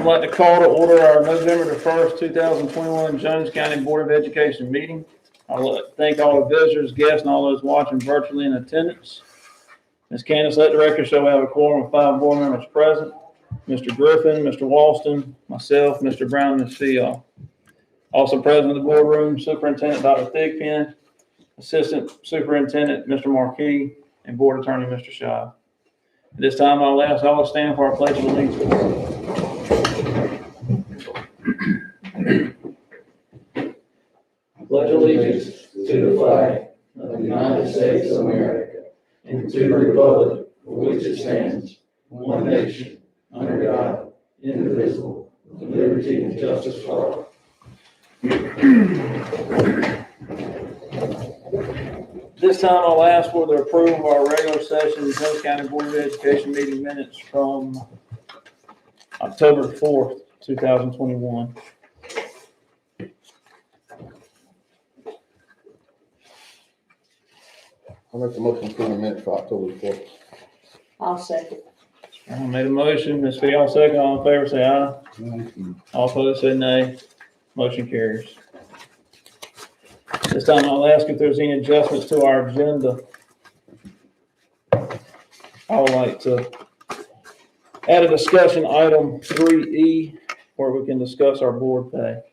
like to call to order our November the 1st, 2021 Jones County Board of Education meeting. I'd like to thank all the visitors, guests, and all those watching virtually in attendance. Ms. Candace, let the record show we have a quorum of 5 board members present. Mr. Griffin, Mr. Walston, myself, Mr. Brown, and Ms. Fial. Also present in the boardroom, Superintendent Dr. Thigpen, Assistant Superintendent Mr. Marquis, and Board Attorney Mr. Shaw. At this time, I'll ask all to stand for our pledge of allegiance. Pledge allegiance to the flag of the United States of America and to the republic for which it stands, one nation, under God, indivisible, with liberty and justice for all. This time I'll ask for the approval of our regular session Jones County Board of Education meeting minutes from October 4th, 2021. I'll make the motion for the minute for October 4th. I'll second. I made a motion. Ms. Fial second. All in favor say aye. All opposed say nay. Motion carries. This time I'll ask if there's any adjustments to our agenda. I would like to add a discussion item 3E where we can discuss our board pay.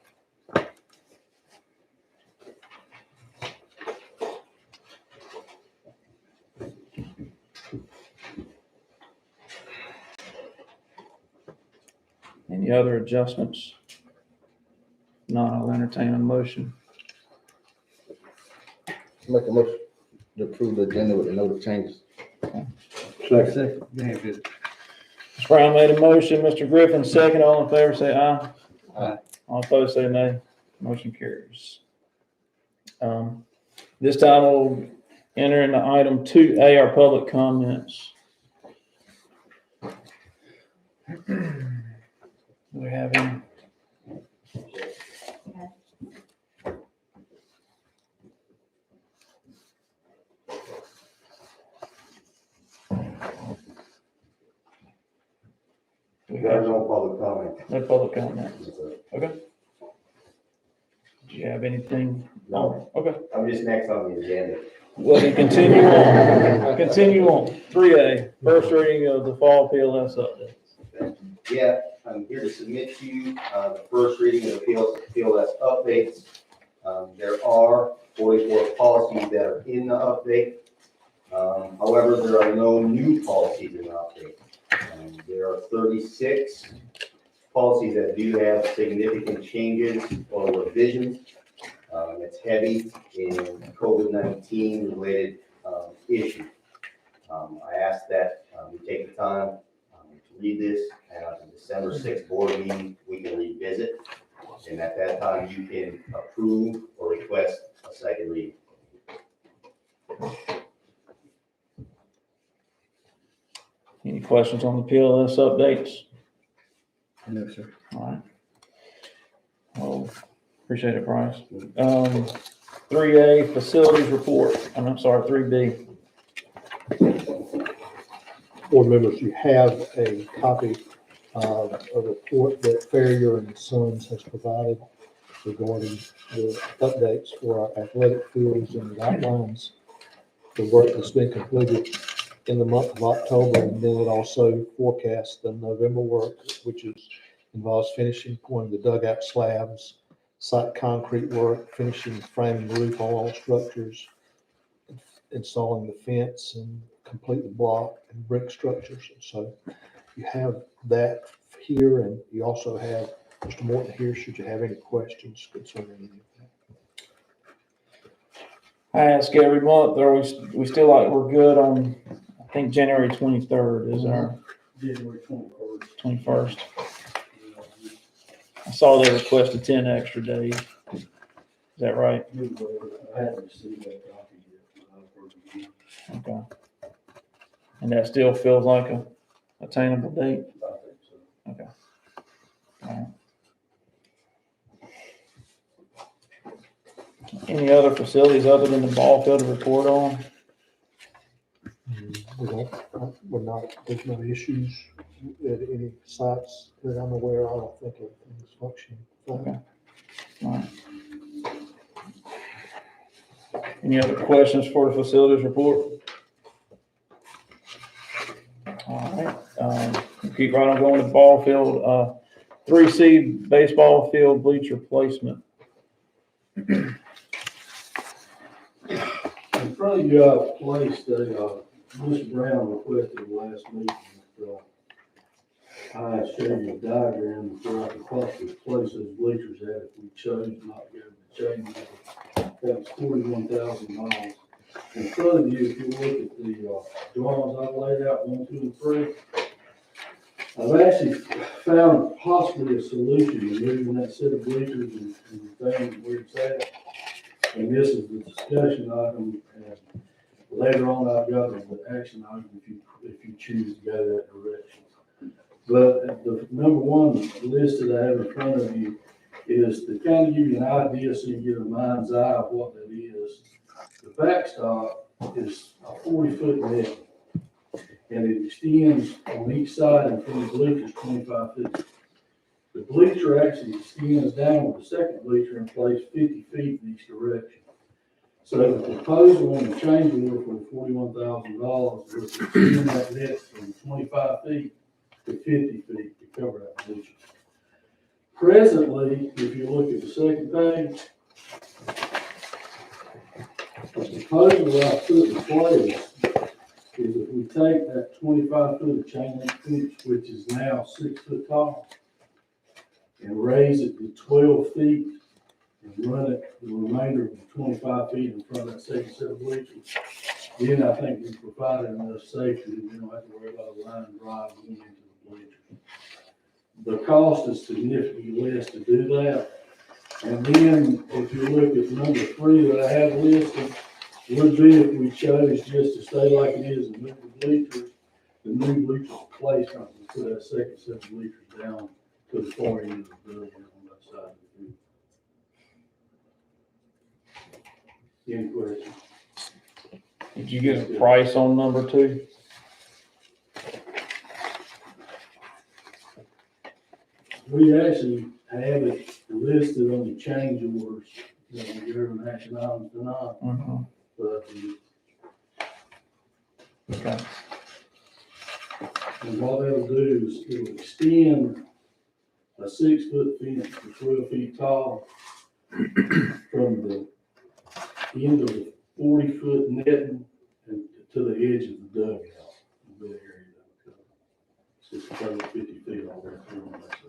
Any other adjustments? If not, I'll entertain a motion. Make a motion to approve the agenda with the note of changes. Second. Mr. Brown made a motion. Mr. Griffin second. All in favor say aye. Aye. All opposed say nay. Motion carries. This time we'll enter into item 2A, our public comments. Do we have any? There's no public comment. No public comment. Okay. Do you have anything? No. Okay. I'm just next on the agenda. Well, then continue on. Continue on. 3A, first reading of the fall PLS update. Yeah, I'm here to submit to you the first reading of the PLS updates. There are 44 policies that are in the update. However, there are no new policies in the update. There are 36 policies that do have significant changes or revisions. It's heavy in COVID-19 related issues. I ask that we take the time to read this, and at the December 6th board meeting, we can revisit. And at that time, you can approve or request a second reading. Any questions on the PLS updates? No, sir. All right. Well, appreciate it, Bryce. 3A, facilities report. I'm sorry, 3B. Board members, you have a copy of a report that Farrier and Sons has provided regarding the updates for our athletic fields, and it outlines the work that's been completed in the month of October, and then it also forecasts the November work, which involves finishing one of the dugout slabs, site concrete work, finishing framing roof on all structures, installing the fence, and complete the block and brick structures. So you have that here, and you also have Mr. Morton here should you have any questions concerning any of that. I ask every month, are we still like we're good on, I think January 23rd is our January 21st. I saw they requested 10 extra days. Is that right? I haven't received that copy yet. Okay. And that still feels like a attainable date? I think so. Okay. All right. Any other facilities other than the ball field to report on? There's no issues at any sites that I'm aware of, I think everything is functioning fine. Alright. Any other questions for the facilities report? Alright, we'll keep right on going to ball field, 3C baseball field bleacher placement. In front of you, I placed a, Mr. Brown requested last meeting, I showed you a diagram before I could possibly place those bleachers at if we chose not to go to the chain link. That was $41,000. In front of you, if you look at the drawings I laid out, 1, 2, and 3, I've actually found possibly a solution to moving that set of bleachers and things where it's at. And this is the discussion item, and later on I've got the action item if you choose to go that direction. But the number one list that I have in front of you is to kind of give you an idea so you get a mind's eye of what that is. The backstop is a 40-foot net, and it extends on each side and from the bleachers 25 feet. The bleacher actually extends down with the second bleacher in place 50 feet in each direction. So the proposal on the change order for $41,000 was to extend that net from 25 feet to 50 feet to cover that bleacher. Presently, if you look at the second page, the proposal that I put in place is if we take that 25 foot of chain link fence, which is now 6 foot tall, and raise it to 12 feet and run it the remainder of the 25 feet in front of that second set of bleachers, then I think we've provided enough safety that we don't have to worry about a line drive going into the bleachers. The cost is significantly less to do that. And then if you look at number 3 that I have listed, would be if we chose just to stay like it is and move the bleachers, the new bleachers placement would put that second set of bleachers down to the far end of the building on that side of the field. Any questions? Did you get a price on number 2? We actually have it listed on the change orders, you're an action item tonight, but Okay. and what that'll do is it'll extend a 6 foot fence to 12 feet tall from the end of the 40-foot netting and to the edge of the dugout. The area that would cover. It's just over 50 feet all the way through on that side.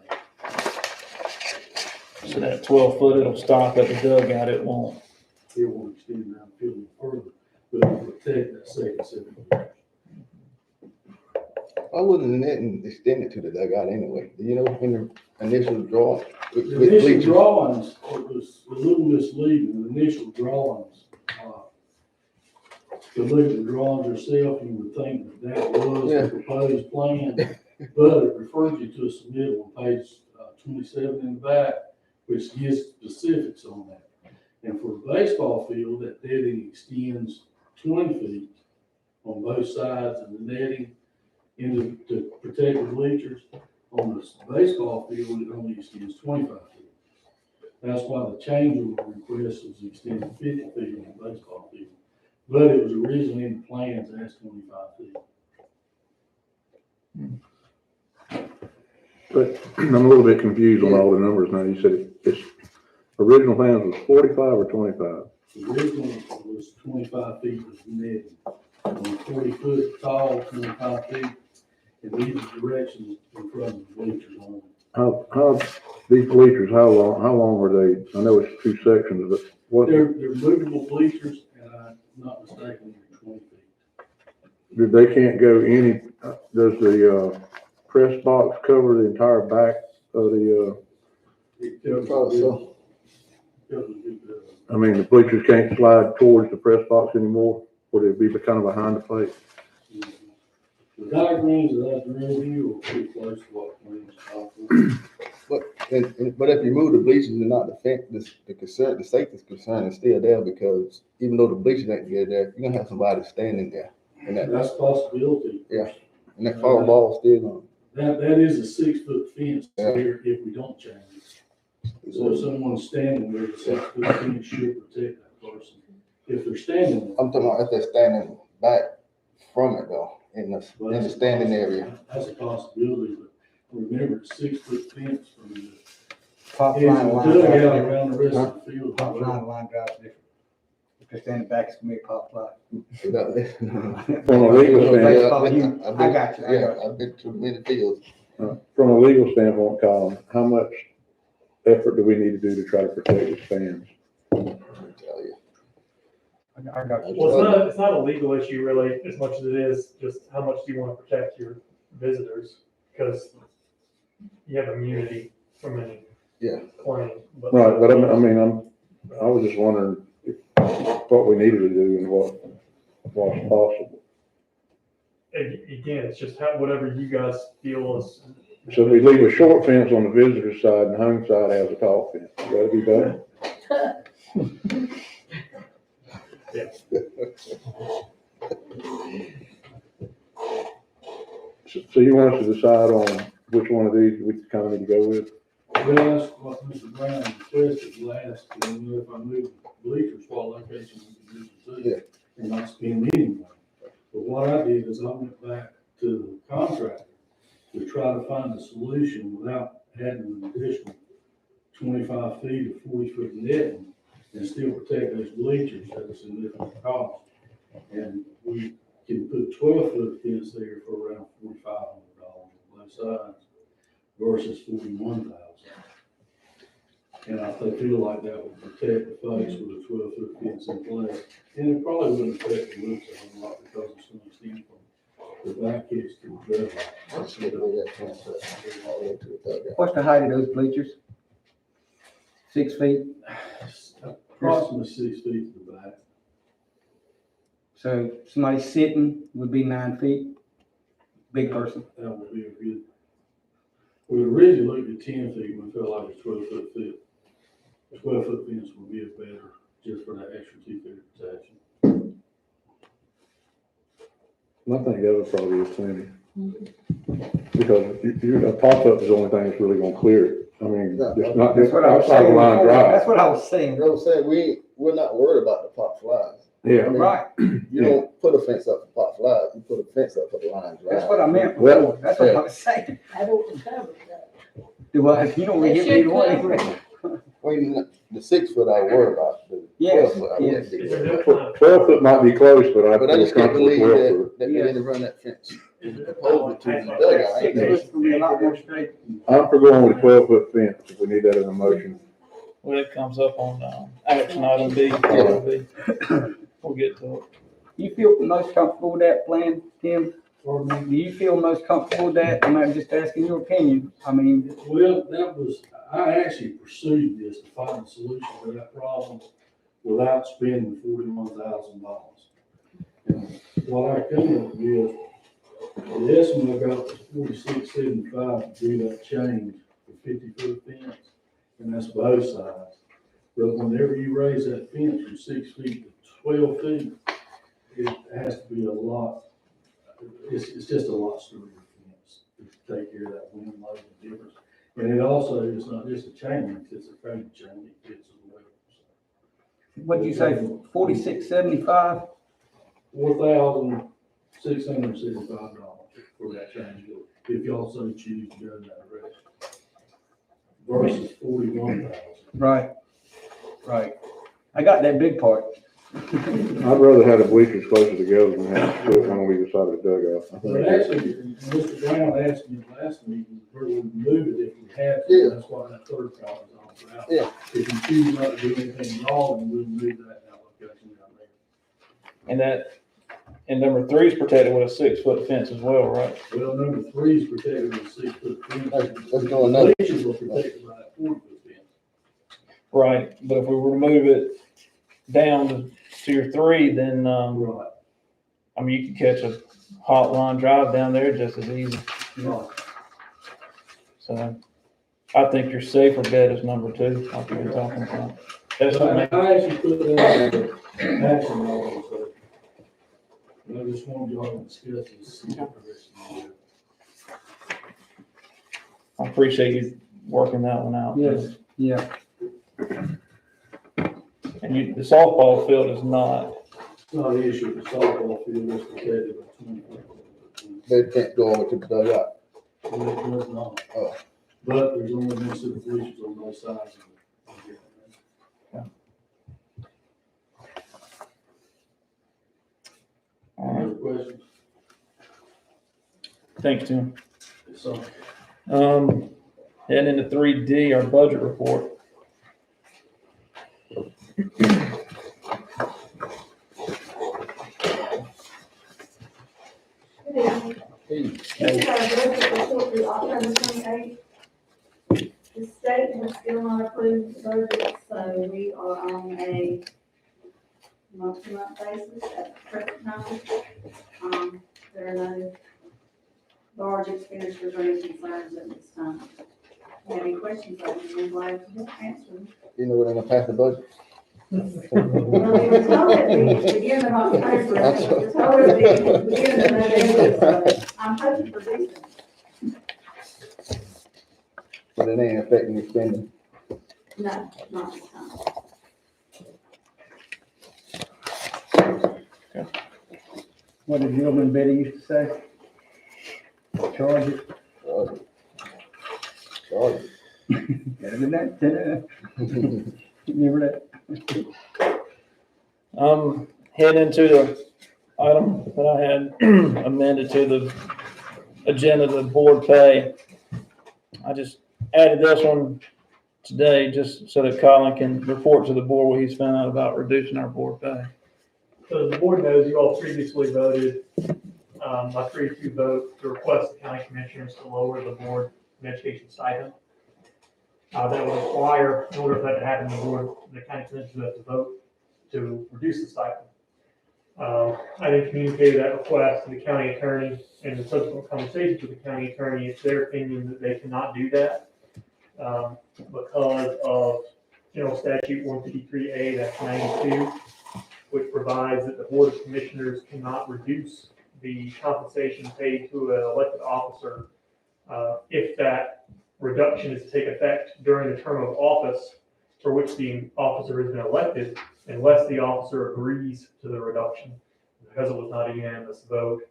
So that 12 foot, it'll stop at the dugout, it won't. It won't extend down the field further, but it'll protect that second set of bleachers. Why wouldn't the netting extend it to the dugout anyway? Do you know in the initial drawing? With The initial bleachers? drawings, it was a little misleading, the initial drawings. To look at the drawings yourself, you would think that was the proposed plan, but it refers you to a submittal on page 27 in the back, which gives specifics on that. And for the baseball field, that netting extends 20 feet on both sides of the netting into to protect the bleachers. On the baseball field, it only extends 25 feet. That's why the change order request was extended 50 feet on the baseball field. But it was originally in the plans as 25 feet. But I'm a little bit confused on all the numbers now. You said it's original plans was 45 or 25? The original was 25 feet was netting. On 40 foot tall, 25 feet, in either direction in front of the bleachers on it. How these bleachers, how long are they? I know it's 2 sections, but what, They're movable bleachers, and I'm not mistaken, they're 20 feet. they can't go any, does the press box cover the entire back of the, It covers Probably so. I mean, the bleachers can't slide towards the press box anymore? Would it be kind of behind the plate? The diagrams that I drew here were pretty close to what plans call for. But if you move the bleachers and not the fence, the safety concern is still there because even though the bleachers ain't there, you're gonna have somebody standing there. And That's a possibility. Yeah. and that foul ball still on. That is a 6-foot fence there if we don't change it. So if someone's standing there, the 6-foot fence should protect that person. If they're standing there. I'm talking about if they're standing back from it though, in the standing area. That's a possibility, but remember, it's 6-foot fence from the Top edge line, of line the drive dugout different. around the rest of the field. Top line drive different. If they're standing back, it's gonna be a pop fly. From a legal Baseball, standpoint, I got you. Yeah, I've been to many fields. from a legal standpoint, Colin, how much effort do we need to do to try to protect the fans? I'll tell you. I got you. Well, it's not a legal issue really, as much as it is just how much do you want to protect your visitors? Because you have immunity from any Yeah. claim. Right, but I was just wondering what we needed to do and what's possible. Again, it's just whatever you guys feel is. So we leave a short fence on the visitor side and home side has a tall fence. That'd be better. So you want us to decide on which one of these we kind of need to go with? Well, that's what Mr. Brown requested last, and if I move bleachers, what location we can use it to. Yeah. And not spend any money. But what I did is I went back to the contractor to try to find a solution without adding an additional 25 feet or 40-foot netting and still protect those bleachers at a significant cost. And we can put 12-foot fence there for around $4,500 on both sides versus $41,000. And I feel like that would protect the folks with a 12-foot fence in place. And it probably wouldn't affect the roofs a whole lot because it's going to extend from the back edge to the driveway. Let's get rid of that fence all the way to the dugout. What's the height of those bleachers? 6 feet? Approximately 6 feet to the back. So somebody sitting would be 9 feet? Big person. That would be a good. We originally looked at 10 feet, we felt like a 12-foot fit. A 12-foot fence would be better just for that extra 2 feet of protection. I think that would probably be plenty. Because a pop-up is the only thing that's really gonna clear it. I mean, it's not just outside the line drive. That's what I was saying. You know what I'm saying? We're not worried about the pop flies. Yeah, I mean, Right. You don't put a fence up for pop flies, you put a fence up for the line drive. That's what I meant Well, before. That's what I was saying. I don't cover that. Do I, you don't really They get me should one cover anyway. Well, the 6 foot I worry about, the Yes, 12 foot I yes. wouldn't be Is worried there about. no kind of, 12 foot might be close, but But I just can't believe that they Yeah. didn't run that fence. is there Opposed to the no dugout, ain't 6 they? foot's gonna be a lot more straight. I'm for going with a 12-foot fence if we need that in a motion. When it comes up on, action item B, item B. We'll get to it. You feel most comfortable with that plan, Tim? Pardon me? Do you feel most comfortable with that? I'm not just asking your opinion. I mean, Well, I actually pursued this to find a solution to that problem without spending $41,000. And what I come up with, the estimate I got was $46.75 to do that change for 50-foot fence, and that's both sides. But whenever you raise that fence from 6 feet to 12 feet, it has to be a lot, it's just a lot stronger fence to take care of that wind load and difference. And it also is not just a chain link, it's a frame chain, it fits as well. what'd you say, 46.75? $4,675 for that change, if you also choose to go in that direction. Versus $41,000. Right, right. I got that big part. I'd rather have the bleachers closer together than have to put one on either side of the dugout. I But think actually, Mr. Brown asked me last meeting, where we would move it if we had Yeah. to, that's why that third problem is all about. Yeah. If you choose not to do anything wrong, then we'll move that application down there. And number 3 is protected with a 6 foot fence as well, right? Well, number 3 is protected with a 6-foot fence. Let's go another. Bleachers were protected by that 40-foot fence. Right, but if we remove it down to Tier 3, then, Right. I mean, you can catch a hot line drive down there just as easy. Right. So I think your safer bet is number 2, like we've been talking about. That's what I I actually put that in the action item, so. I just wanted y'all to discuss this. See what direction you go. I appreciate you working that one out. Yes, yeah. And the softball field is not, It's not an issue, the softball field is protected by 20. They can't go over to the dugout. It does not. Oh. But there's only been two bleachers on both sides of it. all right, Other questions? thanks, Tim. So, Heading into 3D, our budget report. This is our budget report through October 28th. The state has still not approved the budget, so we are on a month-to-month basis at the present time. There are no large expenditures or any concerns at this time. If you have any questions, I'd be glad to answer them. You know, we're gonna pass the budget. Well, it was told at the beginning of October, it was told at the beginning of November, so I'm hoping for decent. But it ain't affecting the spending. No, not this time. What did Gilman Betty used to say? Charge it. Charge it. Better than that. Remember that? Head into the item that I had amended to the agenda, the board pay. I just added this one today just so that Colin can report to the board what he's found out about reducing our board pay. So as the board knows, you all previously voted, by 3-2 vote to request the county commissioners to lower the board of education stipend. That would require, in order for that to happen, the county commissioners would have to vote to reduce the stipend. I then communicated that request to the county attorney, and in subsequent conversations with the county attorney, it's their opinion that they cannot do that, because of General Statute 153A-92, which provides that the Board of Commissioners cannot reduce the compensation paid to an elected officer if that reduction is to take effect during the term of office for which the officer has been elected, unless the officer agrees to the reduction. Because it was not a unanimous vote,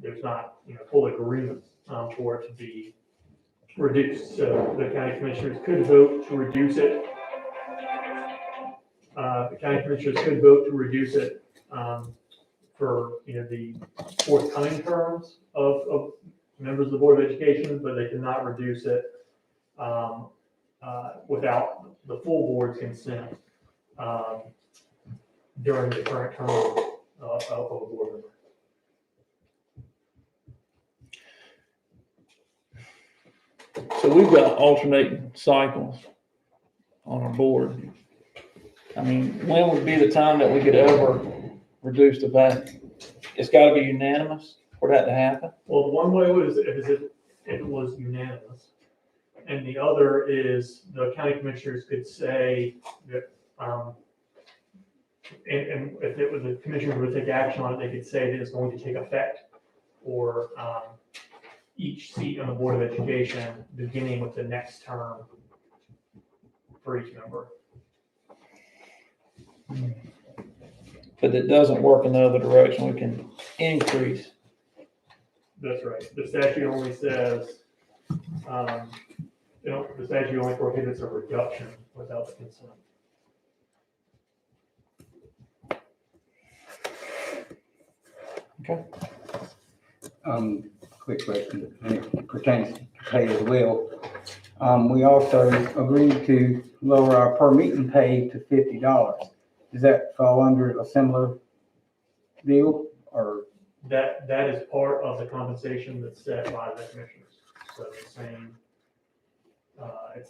there's not, full agreement for it to be reduced. So the county commissioners could vote to reduce it. The county commissioners could vote to reduce it for the forthcoming terms of members of the Board of Education, but they cannot reduce it without the full board's consent during the current term of a board member. So we've got alternating cycles on our board. I mean, when would be the time that we could ever reduce the pay? It's gotta be unanimous for that to happen. Well, the one way was if it was unanimous, and the other is the county commissioners could say that, and if it was the commissioners would take action on it, they could say that it's going to take effect for each seat on the Board of Education, beginning with the next term for each member. But it doesn't work in the other direction. We can increase. That's right. The statute only says, the statute only prohibits a reduction without the consent. Okay. Quick question, and it pertains to pay as well. We also agreed to lower our per meeting pay to $50. Does that fall under a similar deal, or? That is part of the compensation that's set by the commissioners. So it's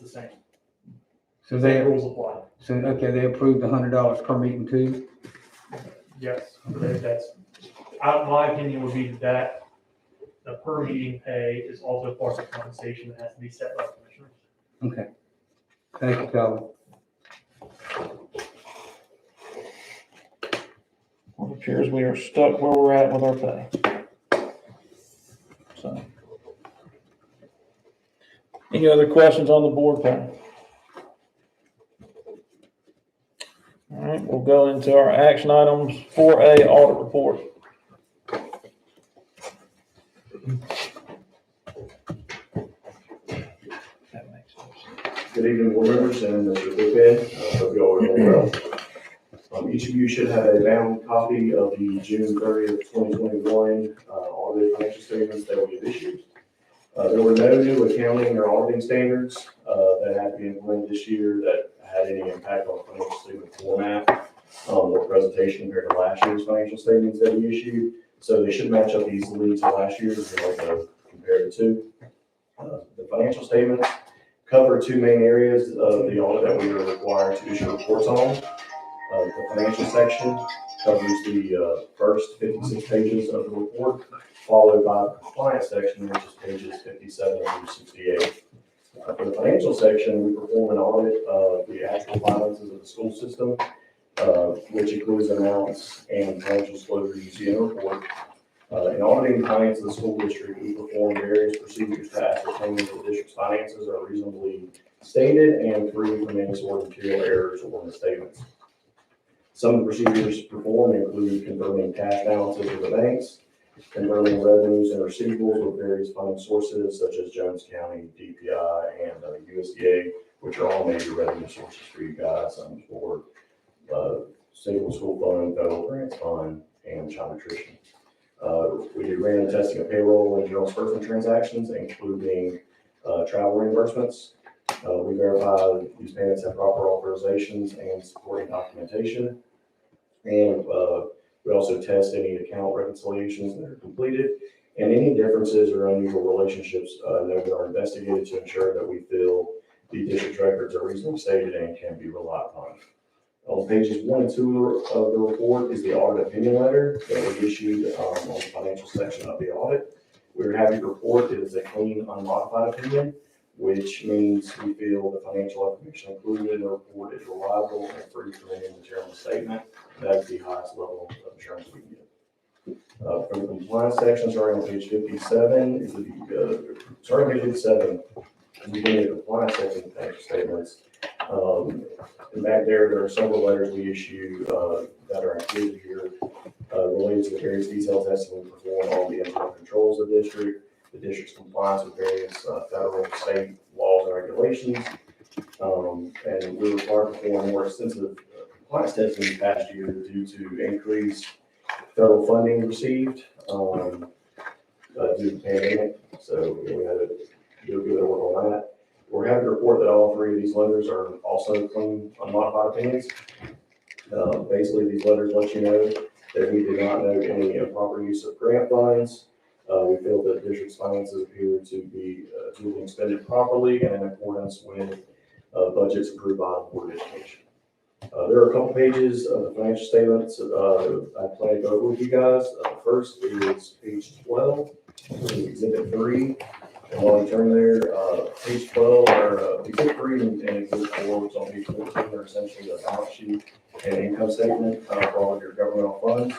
the same. So they, Rules apply. so, okay, they approved $100 per meeting too? Yes, that's, my opinion would be that the per meeting pay is also part of the compensation that has to be set by the commissioners. Okay. Thank you, Colin. Well, it appears we are stuck where we're at with our pay. So. Any other questions on the board panel? All right, we'll go into our action items. 4A, audit report. That makes sense. Good evening, board members and Mr. Cookhead. Hope you all are doing well. Each of you should have a bound copy of the June 30th, 2021 audited financial statements that we have issued. There were no new accounting or auditing standards that had to be implemented this year that had any impact on financial statement format or presentation compared to last year's financial statements that we issued. So they should match up easily to last year's if you'd like to compare the two. The financial statements cover two main areas of the audit that we are required to issue reports on. The financial section covers the first 56 pages of the report, followed by the compliance section, which is pages 57 through 68. For the financial section, we perform an audit of the actual finances of the school system, which includes amounts and financial disclosures you see in the report. In auditing the finances of the school district, we perform various procedures to ascertain that the district's finances are reasonably stated and free from any sort of material errors or misstatements. Some of the procedures performed include confirming cash balances with the banks, confirming revenues and receivables with various funding sources such as Jones County, DPI, and USDA, which are all major revenue sources for you guys for single school fund, federal grants fund, and child nutrition. We do random testing of payroll and general disbursement transactions, including travel reimbursements. We verify these payments have proper authorizations and supporting documentation. And we also test any account reconciliations that are completed, and any differences or unusual relationships that are investigated to ensure that we feel the district's records are reasonably stated and can be relied upon. On pages 1 and 2 of the report is the audit opinion letter that was issued on the financial section of the audit. We're happy to report it is a clean, unmodified opinion, which means we feel the financial information included in the report is reliable and free from any material misstatement. That's the highest level of assurance we can get. From the compliance section, starting on page 57, is starting on page 57, the beginning of the compliance section of financial statements. And back there are several letters we issue that are included here related to the various detailed testing we perform on the internal controls of the district's compliance with various federal, state laws and regulations. And we're required to perform more extensive compliance testing this past year due to increased federal funding received due to the pandemic. So we had to do a good bit of work on that. We're happy to report that all three of these letters are also clean, unmodified opinions. Basically, these letters let you know that we did not note any improper use of grant funds. We feel that the district's finances appear to be expended properly and in accordance with budgets approved by the Board of Education. There are a couple pages of the financial statements I plan to go over with you guys. First is page 12, exhibit 3. And while you turn there, page 12, or exhibit 3 and exhibit 4, which on page 14 are essentially a balance sheet and income statement for all of your governmental funds.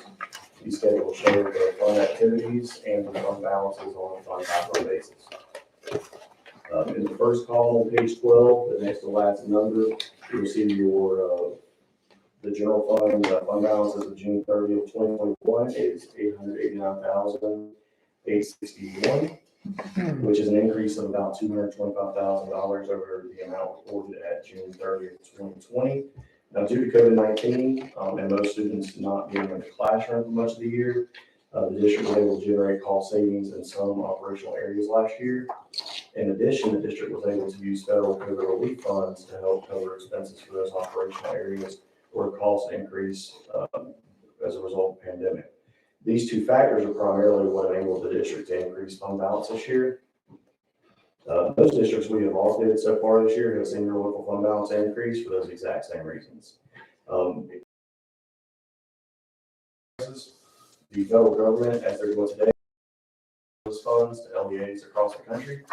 These schedules show the fund activities and the fund balances on a fund capital basis. In the first column on page 12, the next to last number, you'll see your the general fund balances of June 30th, 2021 is $889,861, which is an increase of about $225,000 over the amount reported at June 30th, 2020. Now, due to COVID-19 and most students not being in the classroom for much of the year, the district was able to generate cost savings in some operational areas last year. In addition, the district was able to use federal COVID relief funds to help cover expenses for those operational areas where costs increased as a result of the pandemic. These two factors are primarily what enabled the district to increase fund balance this year. Those districts we have audited so far this year have seen their local fund balance increase for those exact same reasons. The federal government, as they're doing today, those funds to LEAs across the country,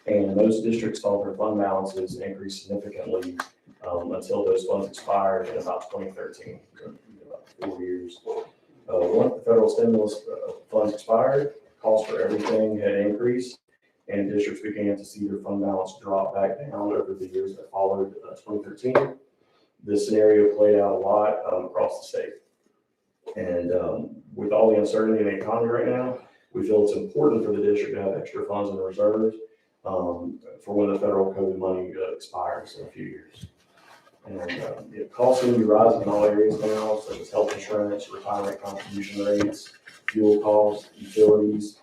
and most districts saw their fund balances increase significantly until those funds expired in about 2013, about 4 years. Once the federal stimulus funds expired, costs for everything had increased, and districts began to see their fund balance drop back down over the years that followed 2013. This scenario played out a lot across the state. And with all the uncertainty in the economy right now, we feel it's important for the district to have extra funds in reserves for when the federal COVID money expires in a few years. And costs seem to be rising in all areas now, such as health insurance, retirement contribution rates, fuel costs, utilities.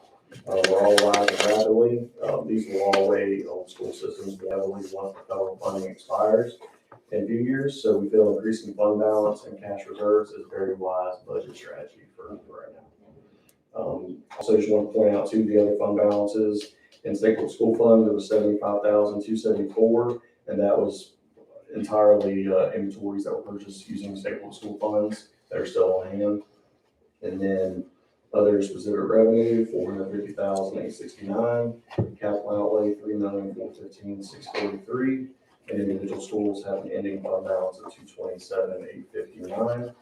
We're all rising rapidly. These will all weigh on school systems heavily once the federal funding expires in a few years. So we feel increasing fund balance and cash reserves is a very wise budget strategy for right now. Also, just want to point out too, the other fund balances in state school funds, it was $75,274, and that was entirely inventories that were purchased using state school funds that are still on hand. And then other specific revenue, $450,869, capital outlay, $3,415,643, and individual schools have an ending fund balance of $227,859.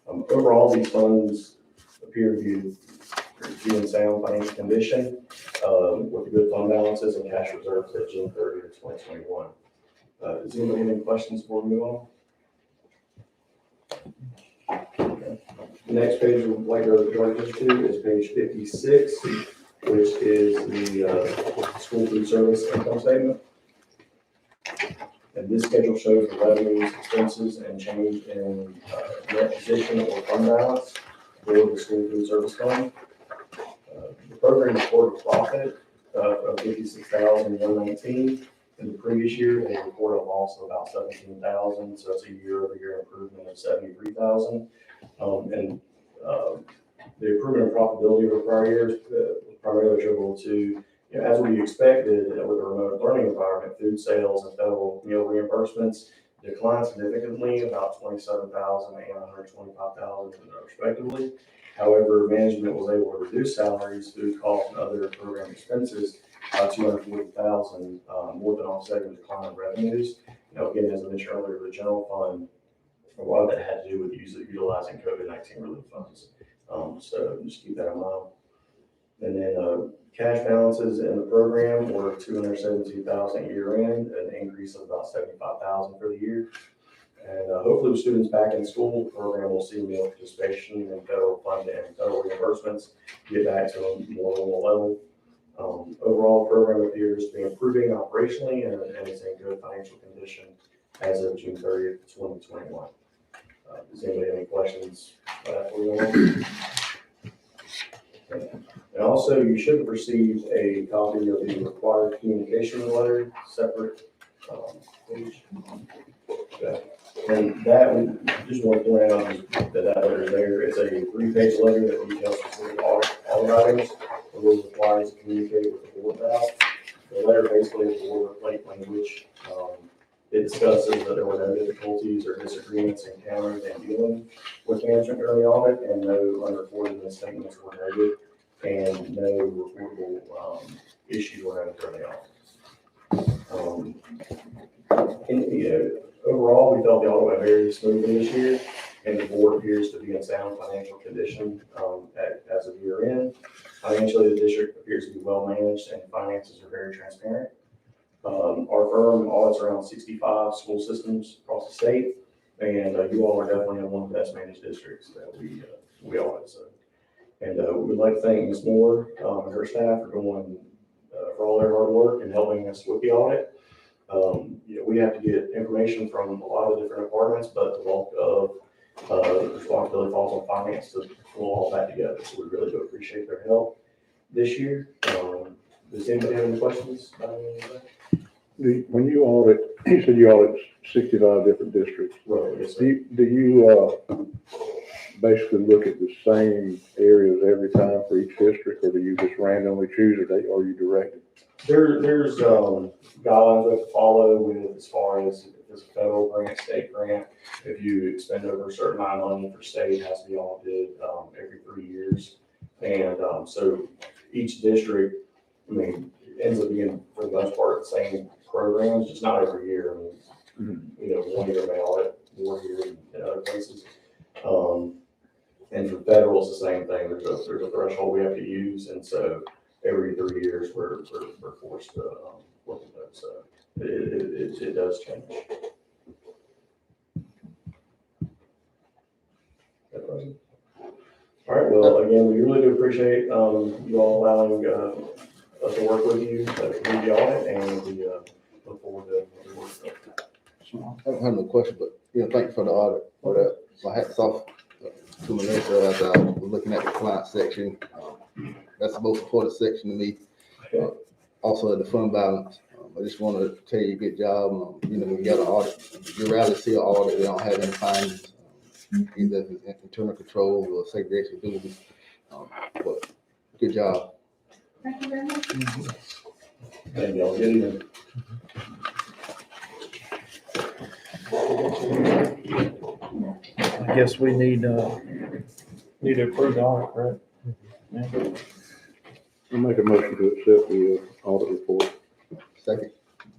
Overall, these funds appear to be in sound financial condition, with good fund balances and cash reserves at June 30th, 2021. Does anybody have any questions before we move on? Okay. The next page we'd like to direct us to is page 56, which is the school food service income statement. And this schedule shows the revenues, expenses, and change in net position or fund balance for the school food service fund. The program reported a profit of $56,119. In the previous year, they reported a loss of about $17,000, so it's a year-over-year improvement of $73,000. The improvement in profitability over prior years was primarily attributable to, as we expected with a remote learning environment, food sales and federal meal reimbursements declined significantly, about $27,000 and $125,000 respectively. However, management was able to reduce salaries, food costs, and other program expenses by $240,000, more than offsetting the decline in revenues. Again, as I mentioned earlier, the general fund, a lot of that had to do with utilizing COVID-19 relief funds. So just keep that in mind. And then cash balances in the program were $272,000 year end, an increase of about $75,000 for the year. And hopefully with students back in school, the program will see meal participation and federal funding and federal reimbursements get back to a more normal level. Overall, the program appears to be improving operationally and is in good financial condition as of June 30th, 2021. Does anybody have any questions before we go on? And also, you should have received a copy of the required communication letter, separate page. Okay. And that, we just want to point out that letter is there. It's a 3-page letter that details specific audit items that we're required to communicate with the board about. The letter basically is boilerplate language. It discusses that there were no difficulties or disagreements encountered in dealing with management during the audit, and no unreported misstatements were noted, and no reportable issues were noted during the audit. Overall, we felt the audit went very smoothly this year, and the board appears to be in sound financial condition as of year end. Financially, the district appears to be well managed, and finances are very transparent. Our firm audits around 65 school systems across the state, and you all are definitely in one of the best managed districts that we audit. So, and we'd like to thank Ms. Moore and her staff for all their hard work and helping us with the audit. We have to get information from a lot of different departments, but the bulk of the responsibility falls on finance to pull all that together. So we really do appreciate their help this year. Does anybody have any questions about any of that? When you audit, you said you audit 65 different districts. Right, yes, sir. Do you basically look at the same areas every time for each district, or do you just randomly choose, or are you directed? There's guidelines we have to follow with as far as if it's a federal grant, state grant. If you expend over a certain amount of money for state, it has to be audited every 3 years. And so each district, ends up being for the most part the same programs, just not every year. 1 year may audit more here than other places. And for federal, it's the same thing. There's a threshold we have to use, and so every 3 years, we're forced to, work with that, so it does change. That present. All right, well, again, we really do appreciate, you all allowing, us to work with you, with the audit, and we, look forward to working. I don't have no question, but, thank you for the audit, for that. My hat's off to Melissa as I was looking at the client section. That's the most important section to me. Also, the fund balance. I just want to tell you, good job. When you got an audit, you rarely see an audit, they don't have any findings, either in internal control or segregation duties. But good job. Thank you very much. Thank y'all, good evening. I guess we need to approve the audit, right? Yeah. I'll make a motion to accept the audit report. Second.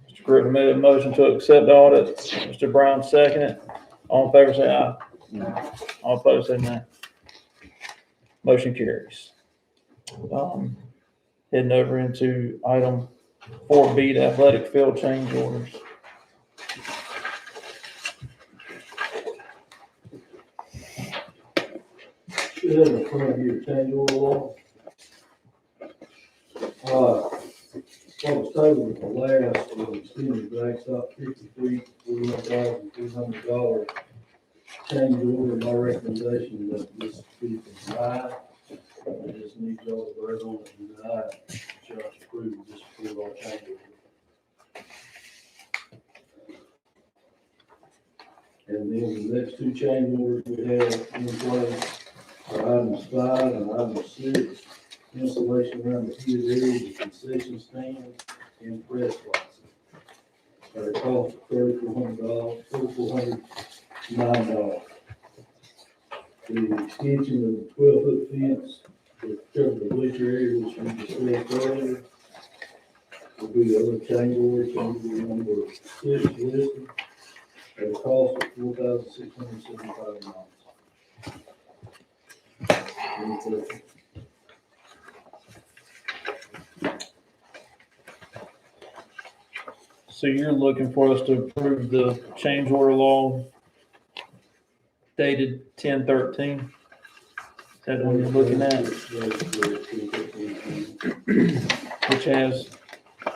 Mr. Griffin made a motion to accept the audit. Mr. Brown seconded. All in favor, say aye. All opposed, say nay. Motion carries. Heading over into item 4B, the athletic field change orders. Should have in front of you a change order law. What was total with the last, was extended backstop 50 feet, $41,300 change order. My recommendation that this be denied. I just need y'all to vote on it and deny it. Just approve, just approve our change order. And then the next two change orders we have in place are items 5 and item 6. Installation around the heated area, the concession stand, and press boxes. At a cost of $3,409. The extension of the 12-foot fence to cover the bleacher area, which we discussed earlier, will be the other change order, change order number 6 listed, at a cost of $4,675. Any questions? So you're looking for us to approve the change order law dated 10/13? Is that what you're looking at? Which has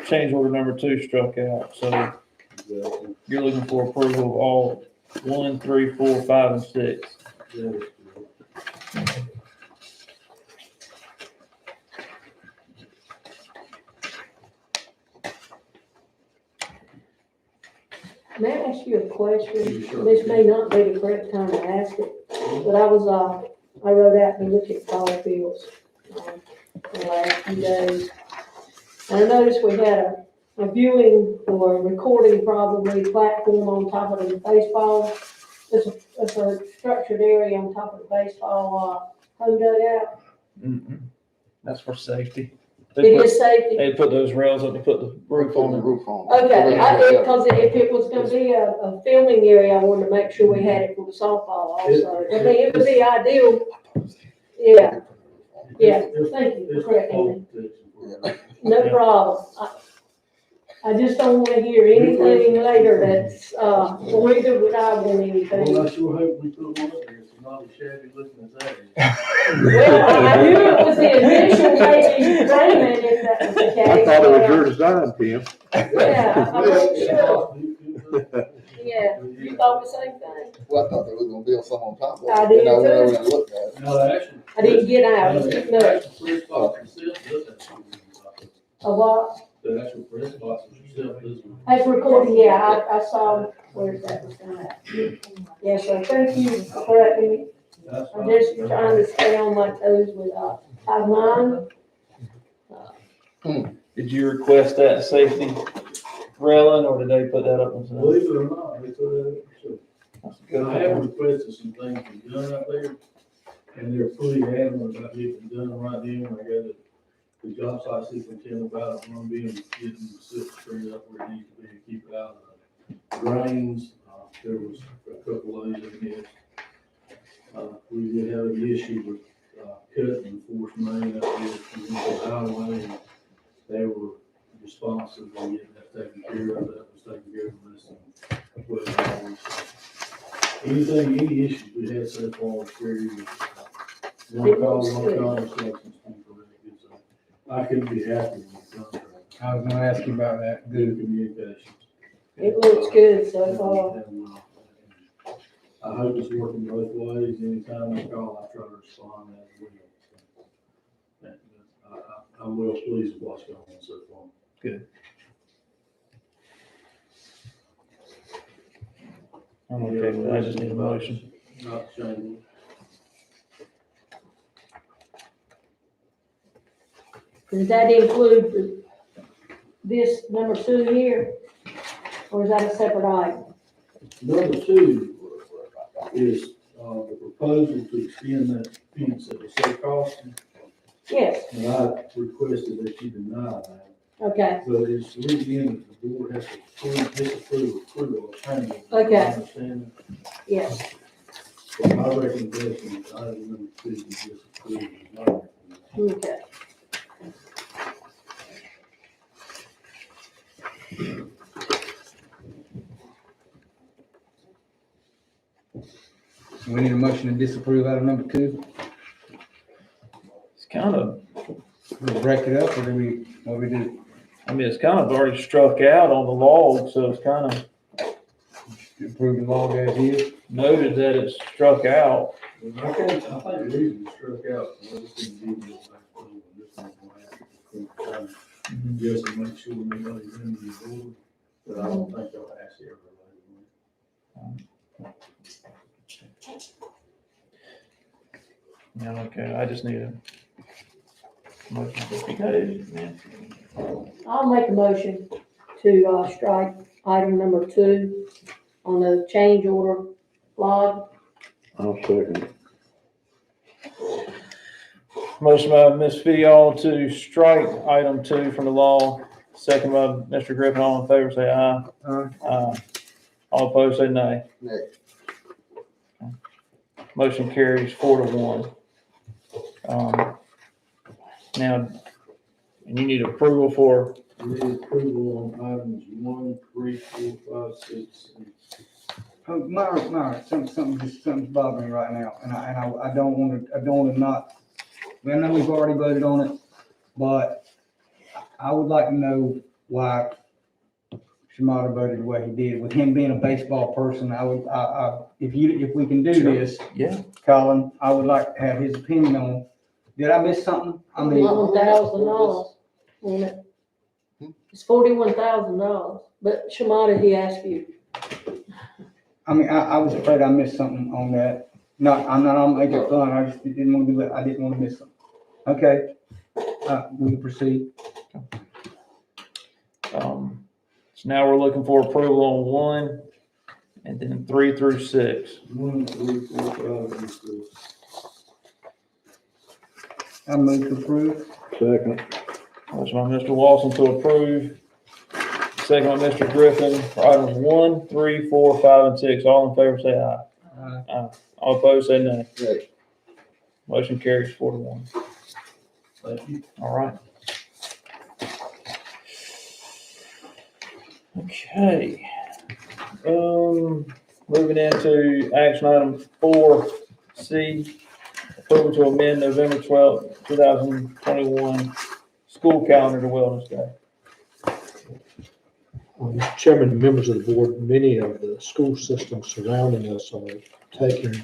change order number 2 struck out. So you're looking for approval of all 1, 3, 4, 5, and 6. May I ask you a question? This may not be the correct time to ask it, but I rode out and looked at ball fields, the last few days. And I noticed we had a viewing or recording probably platform on top of the baseball. It's a structured area on top of the baseball, home dugout. That's for safety. It is safety. They put those rails up to put the roof on the it. roof on. Okay, because if it was gonna be a filming area, I wanted to make sure we had it for the softball also. I mean, it would be ideal. Yeah, thank you for correcting me. No problem. I just don't wanna hear anything later that's, or either would I want anything. Well, I sure hope we put one up there, it's not as shabby looking as that is. Well, I knew it was the initial maybe payment if that was the case. I thought it was your design, Tim. Yeah, I wasn't sure. Yeah, you thought the same thing? Well, I thought they was gonna build some on top of it. I did And I went too. over and looked at it. No, actually. I didn't get out, it was too much. The press box itself does have something. A what? The actual press box itself does. That's recording, yeah, I saw where that was going at. Yeah, so thank you for correcting me. That's I'm fine. just trying to stay on my toes with, timeline. Did you request that safety railing, or did they put that up themselves? Believe it or not, they put it up, so. That's good. I have requested some things to be done out there, and they're fully adamant about getting done right then. I got the job site superintendent about it, one being getting the silk screen up where it needs to be to keep it out of the drains. There was a couple of those in this. We did have an issue with cutting the force main out there from the highway. they were responsive and getting that taken care of, that was taken care of this. Anything, any issues we had so far, it's very, one call, one conversation, so I couldn't be happy with the contract. I was gonna ask you about that. Good communication. It looks good so far. I hope it's working both ways. Anytime I call, I try to respond as well. I'm well pleased with what's going on so far. I'm okay with that, I just need a motion. Not changing. Does that include this number 2 here? Or is that a separate item? Number 2 is, the proposal to extend that fence that was so costly. Yes, And I requested that you deny that. okay, But it's really in, the board has to disapprove or change. Okay. I understand that. yes. So my recommendation is item number 2 is disapprove. Is my recommendation. Okay. We need a motion to disapprove item number 2. It's kind of, We'll break it up, or do what we do? I mean, it's kind of already struck out on the log, so it's kind of Approve the log as is? noted that it's struck out. I think the reason it struck out, I just didn't give you back over this one, just to make sure nobody's in the order, but I don't think they'll ask everybody. Yeah, okay, I just need a motion. I'll make a motion to strike item number 2 on the change order log. I'll second it. Motion by Ms. Fee-all to strike item 2 from the law, second by Mr. Griffin. All in favor, say aye. Aye. All opposed, say nay. Nay. Motion carries 4-1. Now, and you need approval for, We need approval on items 1, 3, 4, 5, 6, and Oh, Myra, something's bothering me right now, and I don't wanna not, I know we've already voted on it, but I would like to know why Shimada voted the way he did. With him being a baseball person, if we can do this, yeah, Colin, I would like to have his opinion on, did I miss something? I mean, $41,000 on it. It's $41,000, but Shamata, he asked you. I was afraid I missed something on that. I'm not making fun, I just didn't want to I didn't want to miss something. Okay, we can proceed. so now we're looking for approval on 1 and then 3 through 6. 1, 3, 4, 5, and 6. I move to approve. Second. Motion by Mr. Walson to approve, second by Mr. Griffin for items 1, 3, 4, 5, and 6. All in favor, say aye. Aye. All opposed, say nay. Nay. Motion carries 4-1. Thank you. All right. Okay. Moving into action item 4C, approval to amend November 12th, 2021 school calendar to Wellness Day. Mr. Chairman, and members of the board, many of the school systems surrounding us are taking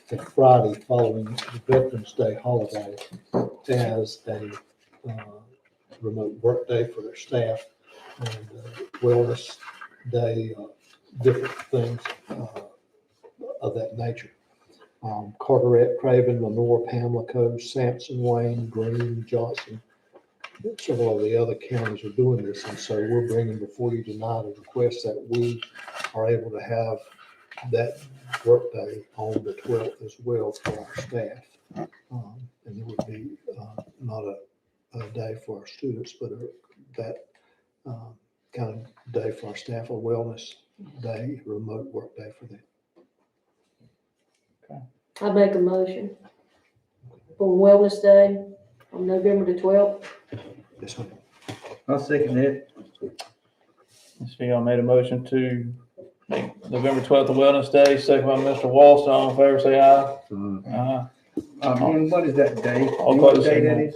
the Friday following the Veterans Day holiday as a remote work day for their staff and wellness day, different things of that nature. Carteret, Craven, Lenore, Pamlico, Sampson, Wayne, Green, Johnson, several of the other counties are doing this, and so we're bringing before you tonight a request that we are able to have that workday on the 12th as well for our staff. And it would be not a day for our students, but that kind of day for our staff, a wellness day, remote work day for them. I make a motion for Wellness Day on November the 12th. Yes, ma'am. I'll second that. Ms. Fion made a motion to make November 12th a Wellness Day, second by Mr. Walsh. All in favor, say aye. Aye. And what is that day? I'll You know close what day the that meeting. is?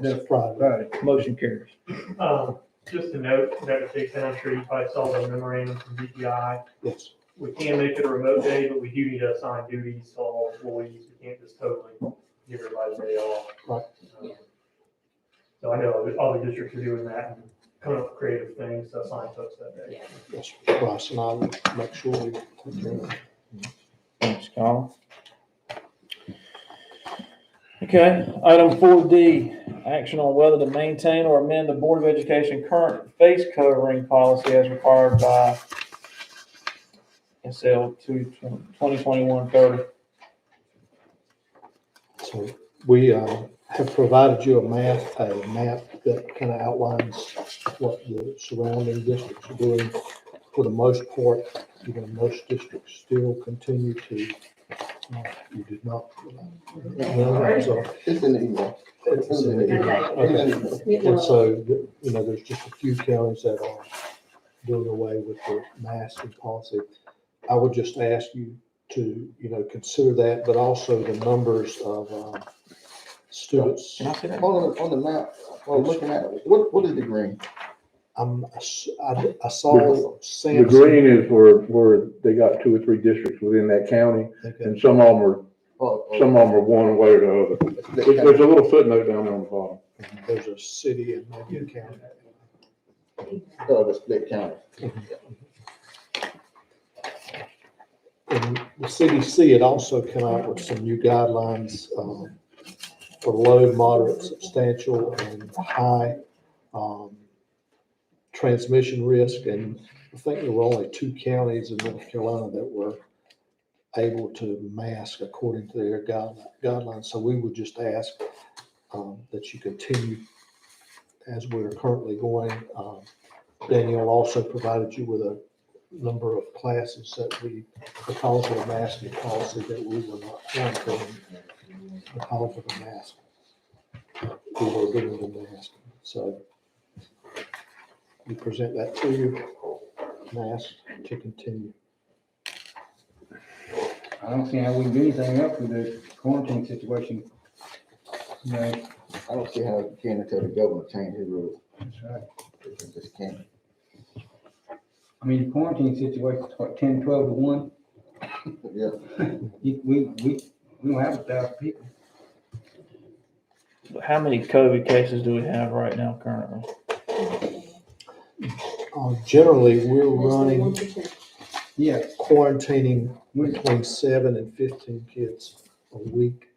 That's Friday. Friday. Motion carries. Just to note, that Big Town Tree, you probably saw the memorandum from DPI. Yes. We can make it a remote day, but we do need to assign duties to all employees. We can't just totally give everybody a day off. Right. So I know that other districts are doing that and coming up with creative things to assign folks that day. Yes, Bryce and I will make sure we take care of it. Thanks, Colin. Okay, item 4D, action on whether to maintain or amend the Board of Education current face covering policy as required by SL 2021-30. So we have provided you a map that kind of outlines what the surrounding districts are doing. For the most part, most districts still continue to, you did not. No, so It's in the email. it's in the email. Okay. And so, there's just a few counties that are doing away with the masking policy. I would just ask you to, consider that, but also the numbers of students. Can I see that? On the map, looking at it, what is the green? I saw The Samson. green is where they got 2 or 3 districts within that county, Okay. and some of them are one way or the other. There's a little footnote down there on the bottom. There's a city and maybe a county. The split county. And the CDC had also come out with some new guidelines for low, moderate, substantial, and high transmission risk. And I think there were only 2 counties in North Carolina that were able to mask according to their guidelines. So we would just ask that you continue as we're currently going. Danielle also provided you with a number of classes that because of the masking policy, that we were not quarantining because of the mask. We were doing the mask. So we present that to you, mask to continue. I don't see how we can do anything else with the quarantine situation. No, I don't see how you can until the governor change his rules. that's right. It just can't. I mean, the quarantine situation is what, 10, 12 to 1? Yeah. We don't have 1,000 people. How many COVID cases do we have right now currently? Generally, we're Less than running 1%. Yeah. quarantining between 7 and 15 kids a week.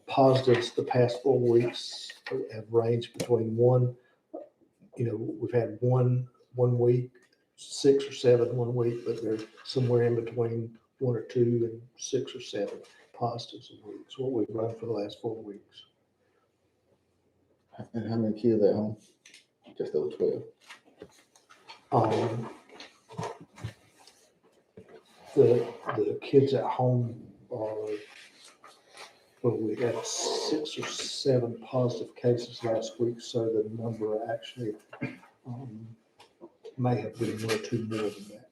Positives the past 4 weeks have ranged between we've had one week, 6 or 7 one week, but they're somewhere in between 1 or 2 and 6 or 7 positives a week. It's what we've run for the last 4 weeks. And how many kids at home? Just over 12. The kids at home are, we had 6 or 7 positive cases last week, so the number actually may have been 1 or 2 more than that.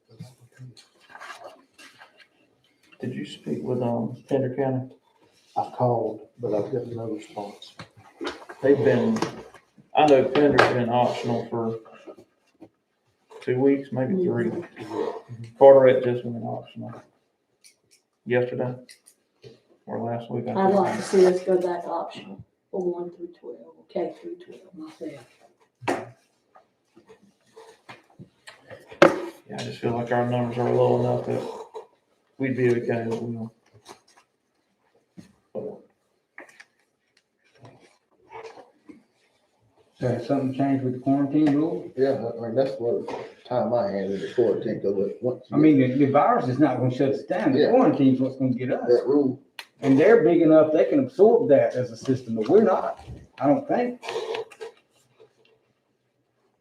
Did you speak with Pender County? I called, but I've got no response. I know Pender's been optional for 2 weeks, maybe 3. Carteret just went optional yesterday or last week. I'd like to see us go back optional for 1 through 12, K through 12 myself. Yeah, I just feel like our numbers are low enough that we'd be okay as well. So has something changed with the quarantine rule? Yeah, I mean, that's what time my hand in the quarantine, because once I mean, the virus is not gonna shut us down. The Yeah. quarantine's what's gonna get us. that rule, And they're big enough, they can absorb that as a system, but we're not, I don't think.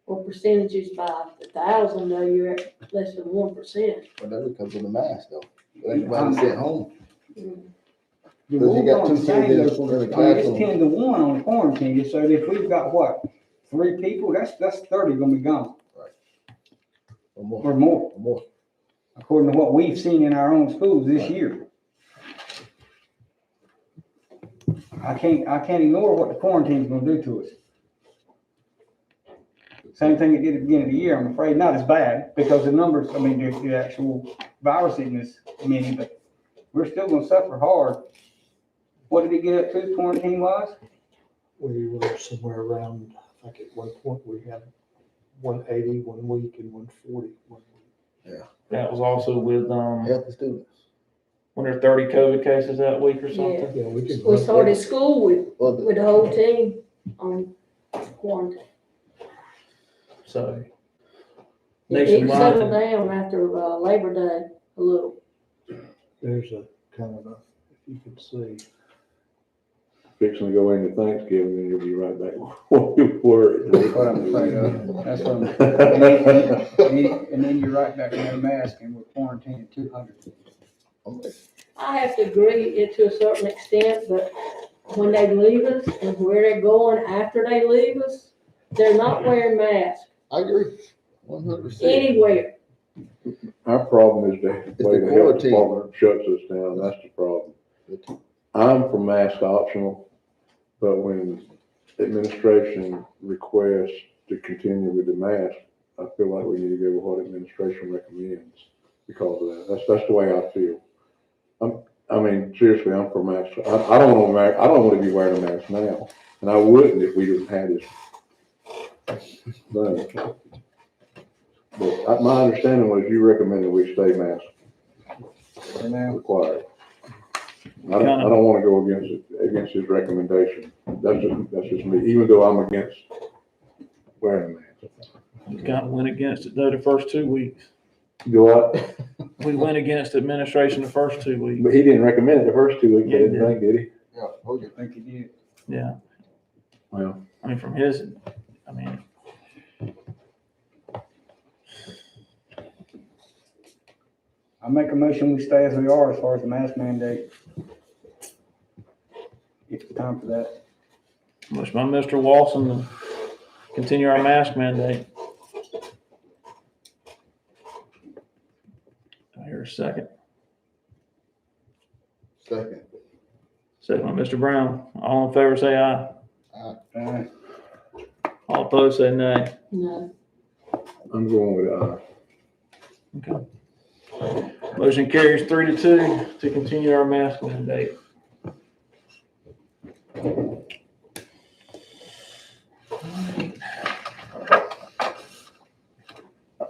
Or percentages by 1,000, though, you're at less than 1%. but that comes from the mask though. Everybody sit home. The Because you rules got on 2 the same, kids though, in the it's classroom. 10 to 1 on quarantine, so if we've got what, 3 people, that's 30 gonna be gone, Or more, or more, or more. according to what we've seen in our own schools this year. I can't ignore what the quarantine's gonna do to us. Same thing it did at the beginning of the year, I'm afraid, not as bad, because the numbers, I mean, the actual virus isn't as many, but we're still gonna suffer hard. What did it get up to quarantine wise? We were somewhere around, I think at one point we had 180 1 week and 140 1 week. That was also with, Healthy students. when there were 30 COVID cases that week or something. Yeah, we can. We started school with Well, the whole team on quarantine. So It settled nationwide, down after Labor Day a little. There's a kind of a, if you could see, Fixing to go into Thanksgiving, and you'll be right back where you were. That's what I'm afraid of. That's what I'm afraid of. And then you're right back in that mask and we're quarantined 200. I have to agree it to a certain extent, but when they leave us and where they're going after they leave us, they're not wearing masks I agree, 100%. anywhere. Our problem is the way the the health quarantine. department shuts us down, that's the problem. I'm for mask optional, but when administration requests to continue with the mask, I feel like we need to go with what administration recommends because of that. That's the way I feel. I mean, seriously, I'm for masks. I don't want to be wearing a mask now, and I wouldn't if we didn't have this done. But my understanding was you recommended we stay mask required. I don't want to go against his recommendation. That's just me, even though I'm against wearing a mask. we kind of went against it though the first 2 weeks. Do what? We went against administration the first 2 weeks. But he didn't recommend it the first 2 weeks, I didn't think, did he? Yeah, hold it. I think he did. Yeah. Well, I mean, from his, I mean, I make a motion, we stay as we are as far as the mask mandate. It's time for that. motion by Mr. Walson to continue our mask mandate. I hear a second. Second. Second by Mr. Brown. All in favor, say aye. All opposed, say nay. No. I'm going with Okay. Motion carries 3-2 to continue our mask mandate.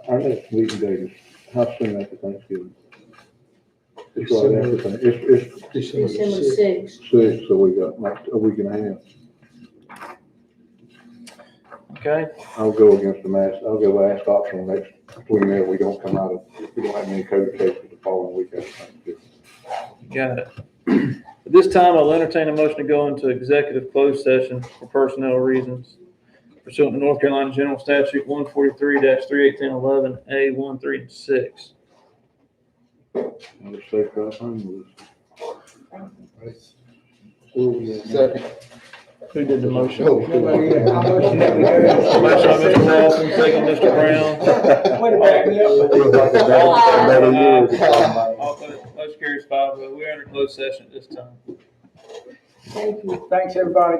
our next meeting date is how soon after Thanksgiving? It's right after Thanksgiving. It's December December 6th. 6th. 6, so we got like a week and a half. Okay, I'll go against the mask. I'll go mask optional next, between there, we don't come out of, if we don't have any COVID cases the following week after Thanksgiving. got it. At this time, I'll entertain a motion to go into executive closed session for personnel reasons pursuant to North Carolina General Statute 143-31811A 1, 3, and 6. I'll just say for our time, Second. Who did the motion? Oh, Nobody yet. I motion that we go Motion by Mr. to- Lawson, second Mr. Brown. Way to back me up. All opposed, motion carries 5-0. We're under closed session at this time. Thank you. Thanks, everybody.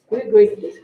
We agree to this.